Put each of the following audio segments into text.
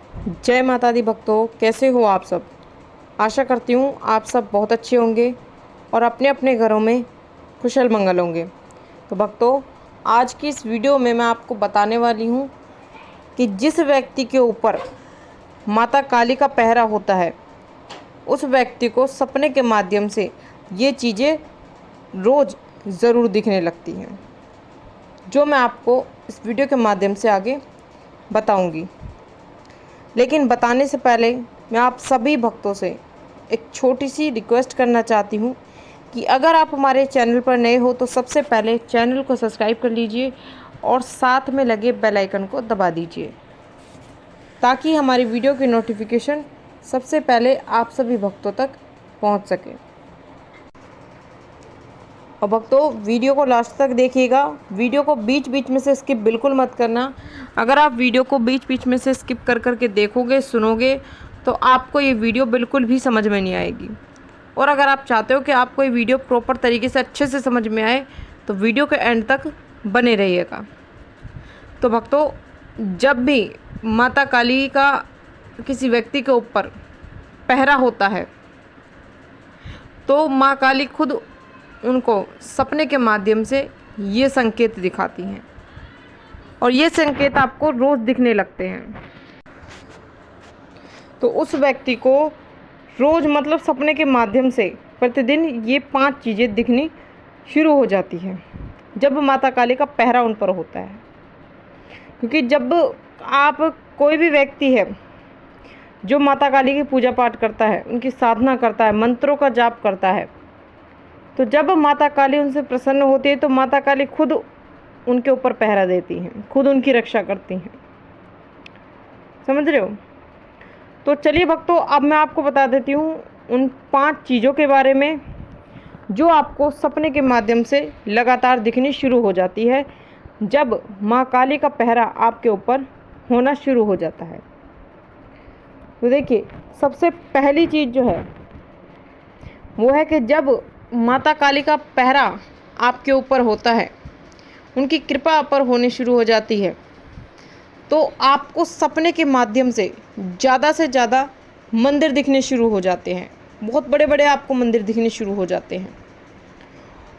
जय माता दी भक्तों, कैसे हो आप सब। आशा करती हूँ आप सब बहुत अच्छे होंगे और अपने अपने घरों में कुशल मंगल होंगे। तो भक्तों, आज की इस वीडियो में मैं आपको बताने वाली हूँ कि जिस व्यक्ति के ऊपर माता काली का पहरा होता है उस व्यक्ति को सपने के माध्यम से ये चीज़ें रोज़ ज़रूर दिखने लगती हैं, जो मैं आपको इस वीडियो के माध्यम से आगे बताऊंगी। लेकिन बताने से पहले मैं आप सभी भक्तों से एक छोटी सी रिक्वेस्ट करना चाहती हूँ कि अगर आप हमारे चैनल पर नए हो तो सबसे पहले चैनल को सब्सक्राइब कर लीजिए और साथ में लगे बेल आइकन को दबा दीजिए, ताकि हमारी वीडियो की नोटिफिकेशन सबसे पहले आप सभी भक्तों तक पहुँच सके। और भक्तों, वीडियो को लास्ट तक देखिएगा, वीडियो को बीच बीच में से स्किप बिल्कुल मत करना। अगर आप वीडियो को बीच बीच में से स्किप कर कर के देखोगे, सुनोगे, तो आपको ये वीडियो बिल्कुल भी समझ में नहीं आएगी। और अगर आप चाहते हो कि आपको ये वीडियो प्रॉपर तरीके से अच्छे से समझ में आए तो वीडियो के एंड तक बने रहिएगा। तो भक्तों, जब भी माता काली का किसी व्यक्ति के ऊपर पहरा होता है तो माँ काली खुद उनको सपने के माध्यम से ये संकेत दिखाती हैं और ये संकेत आपको रोज़ दिखने लगते हैं। तो उस व्यक्ति को रोज़ मतलब सपने के माध्यम से प्रतिदिन ये 5 चीज़ें दिखनी शुरू हो जाती हैं जब माता काली का पहरा उन पर होता है। क्योंकि जब आप कोई भी व्यक्ति है जो माता काली की पूजा पाठ करता है, उनकी साधना करता है, मंत्रों का जाप करता है, तो जब माता काली उनसे प्रसन्न होती है तो माता काली खुद उनके ऊपर पहरा देती हैं, खुद उनकी रक्षा करती हैं। समझ रहे हो। तो चलिए भक्तों, अब मैं आपको बता देती हूँ उन 5 चीज़ों के बारे में जो आपको सपने के माध्यम से लगातार दिखनी शुरू हो जाती है जब माँ काली का पहरा आपके ऊपर होना शुरू हो जाता है। तो देखिए, सबसे पहली चीज़ जो है वो है कि जब माता काली का पहरा आपके ऊपर होता है, उनकी कृपा आप पर होनी शुरू हो जाती है, तो आपको सपने के माध्यम से ज़्यादा मंदिर दिखने शुरू हो जाते हैं। बहुत बड़े बड़े आपको मंदिर दिखने शुरू हो जाते हैं।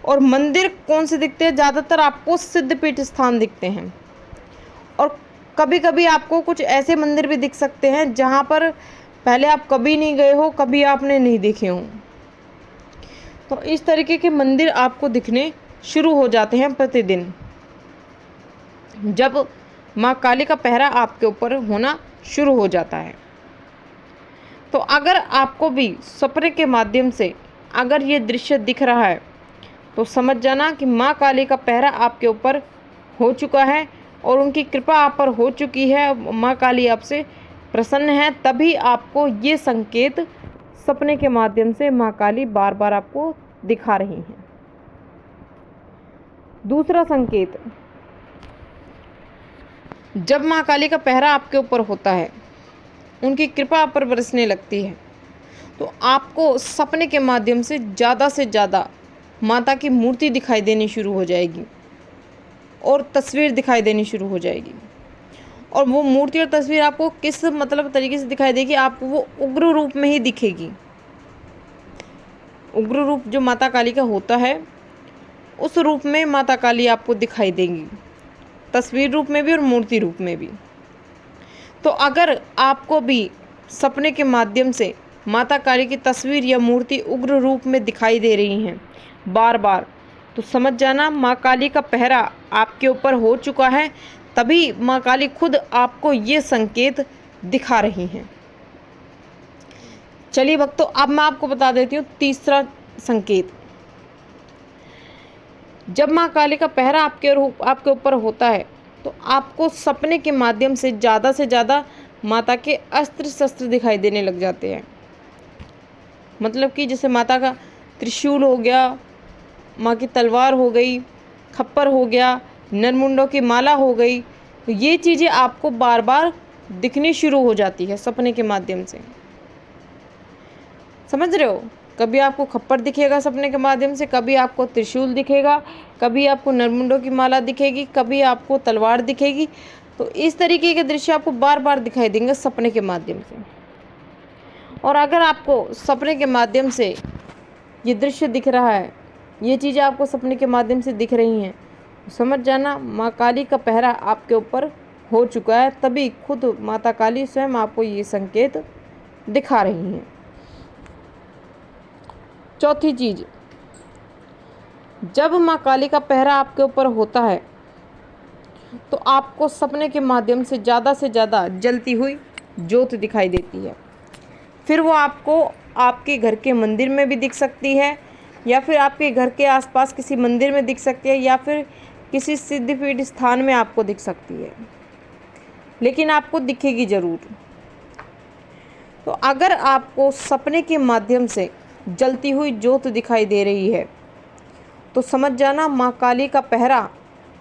और मंदिर कौन से दिखते हैं? ज़्यादातर आपको सिद्धपीठ स्थान दिखते हैं। और कभी कभी आपको कुछ ऐसे मंदिर भी दिख सकते हैं जहाँ पर पहले आप कभी नहीं गए हो, कभी आपने नहीं देखे हों। तो इस तरीके के मंदिर आपको दिखने शुरू हो जाते हैं प्रतिदिन जब माँ काली का पहरा आपके ऊपर होना शुरू हो जाता है। तो अगर आपको भी सपने के माध्यम से अगर ये दृश्य दिख रहा है तो समझ जाना कि माँ काली का पहरा आपके ऊपर हो चुका है और उनकी कृपा आप पर हो चुकी है, माँ काली आपसे प्रसन्न है। तभी आपको ये संकेत सपने के माध्यम से माँ काली बार बार आपको दिखा रही हैं। दूसरा संकेत, जब माँ काली का पहरा आपके ऊपर होता है, उनकी कृपा आप पर बरसने लगती है, तो आपको सपने के माध्यम से ज़्यादा माता की मूर्ति दिखाई देनी शुरू हो जाएगी और तस्वीर दिखाई देनी शुरू हो जाएगी। और वो मूर्ति और तस्वीर आपको किस मतलब तरीके से दिखाई देगी? आपको वो उग्र रूप में ही दिखेगी। उग्र रूप जो माता काली का होता है उस रूप में माता काली आपको दिखाई देंगी, तस्वीर रूप में भी और मूर्ति रूप में भी। तो अगर आपको भी सपने के माध्यम से माता काली की तस्वीर या मूर्ति उग्र रूप में दिखाई दे रही हैं बार बार, तो समझ जाना माँ काली का पहरा आपके ऊपर हो चुका है। तभी माँ काली खुद आपको ये संकेत दिखा रही हैं। चलिए भक्तों, अब मैं आपको बता देती हूँ तीसरा संकेत। जब माँ काली का पहरा आपके ऊपर होता है तो आपको सपने के माध्यम से ज़्यादा माता के अस्त्र शस्त्र दिखाई देने लग जाते हैं। मतलब कि जैसे माता का त्रिशूल हो गया, माँ की तलवार हो गई, खप्पर हो गया, नरमुंडों की माला हो गई। तो ये चीज़ें आपको बार बार दिखनी शुरू हो जाती है सपने के माध्यम से। समझ रहे हो। कभी आपको खप्पर दिखेगा सपने के माध्यम से, कभी आपको त्रिशूल दिखेगा, कभी आपको नरमुंडों की माला दिखेगी, कभी आपको तलवार दिखेगी। तो इस तरीके के दृश्य आपको बार बार दिखाई देंगे सपने के माध्यम से। और अगर आपको सपने के माध्यम से ये दृश्य दिख रहा है, ये चीज़ें आपको सपने के माध्यम से दिख रही हैं, तो समझ जाना माँ काली का पहरा आपके ऊपर हो चुका है। तभी खुद माता काली स्वयं आपको ये संकेत दिखा रही हैं। चौथी चीज़, जब माँ काली का पहरा आपके ऊपर होता है तो आपको सपने के माध्यम से ज़्यादा जलती हुई ज्योत दिखाई देती है। फिर वो आपको आपके घर के मंदिर में भी दिख सकती है, या फिर आपके घर के आसपास किसी मंदिर में दिख सकती है, या फिर किसी सिद्धपीठ स्थान में आपको दिख सकती है, लेकिन आपको दिखेगी ज़रूर। तो अगर आपको सपने के माध्यम से जलती हुई ज्योत दिखाई दे रही है तो समझ जाना माँ काली का पहरा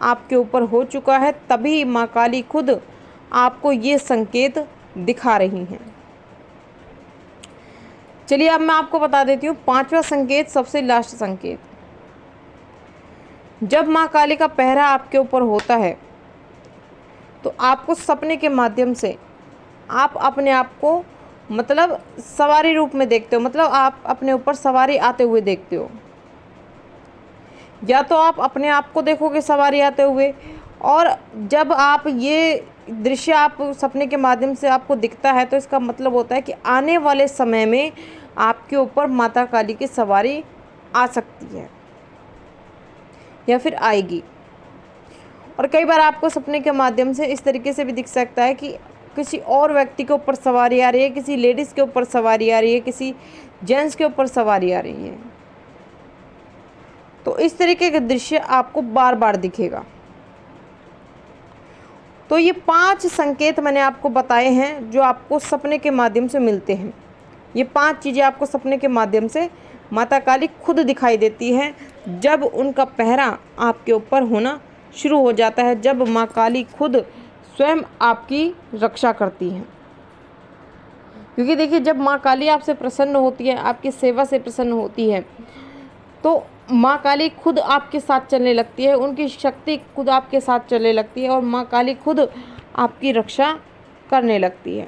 आपके ऊपर हो चुका है। तभी माँ काली खुद आपको ये संकेत दिखा रही हैं। चलिए अब मैं आपको बता देती हूँ पांचवा संकेत, सबसे लास्ट संकेत। जब माँ काली का पहरा आपके ऊपर होता है तो आपको सपने के माध्यम से आप अपने आप को मतलब सवारी रूप में देखते हो, मतलब आप अपने ऊपर सवारी आते हुए देखते हो। या तो आप अपने आप को देखोगे सवारी आते हुए, और जब आप ये दृश्य आप सपने के माध्यम से आपको दिखता है तो इसका मतलब होता है कि आने वाले समय में आपके ऊपर माता काली की सवारी आ सकती है या फिर आएगी। और कई बार आपको सपने के माध्यम से इस तरीके से भी दिख सकता है कि किसी और व्यक्ति के ऊपर सवारी आ रही है, किसी लेडीज़ के ऊपर सवारी आ रही है, किसी जेंट्स के ऊपर सवारी आ रही है। तो इस तरीके का दृश्य आपको बार बार दिखेगा। तो ये 5 संकेत मैंने आपको बताए हैं जो आपको सपने के माध्यम से मिलते हैं। ये 5 चीज़ें आपको सपने के माध्यम से माता काली खुद दिखाई देती है जब उनका पहरा आपके ऊपर होना शुरू हो जाता है, जब माँ काली खुद स्वयं आपकी रक्षा करती हैं। क्योंकि देखिए, जब माँ काली आपसे प्रसन्न होती है, आपकी सेवा से प्रसन्न होती है, तो माँ काली खुद आपके साथ चलने लगती है, उनकी शक्ति खुद आपके साथ चलने लगती है और माँ काली खुद आपकी रक्षा करने लगती है।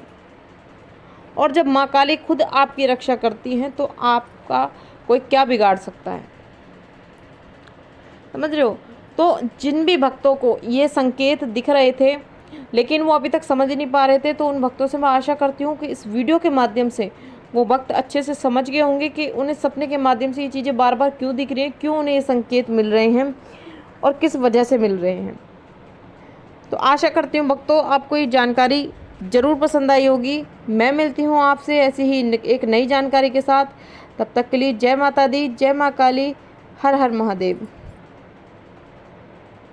और जब माँ काली खुद आपकी रक्षा करती हैं तो आपका कोई क्या बिगाड़ सकता है, समझ रहे हो। तो जिन भी भक्तों को ये संकेत दिख रहे थे लेकिन वो अभी तक समझ नहीं पा रहे थे, तो उन भक्तों से मैं आशा करती हूँ कि इस वीडियो के माध्यम से वो भक्त अच्छे से समझ गए होंगे कि उन्हें सपने के माध्यम से ये चीज़ें बार बार क्यों दिख रही हैं, क्यों उन्हें ये संकेत मिल रहे हैं और किस वजह से मिल रहे हैं। तो आशा करती हूँ भक्तों आपको ये जानकारी ज़रूर पसंद आई होगी। मैं मिलती हूँ आपसे ऐसी ही एक नई जानकारी के साथ। तब तक के लिए जय माता दी, जय माँ काली, हर हर महादेव।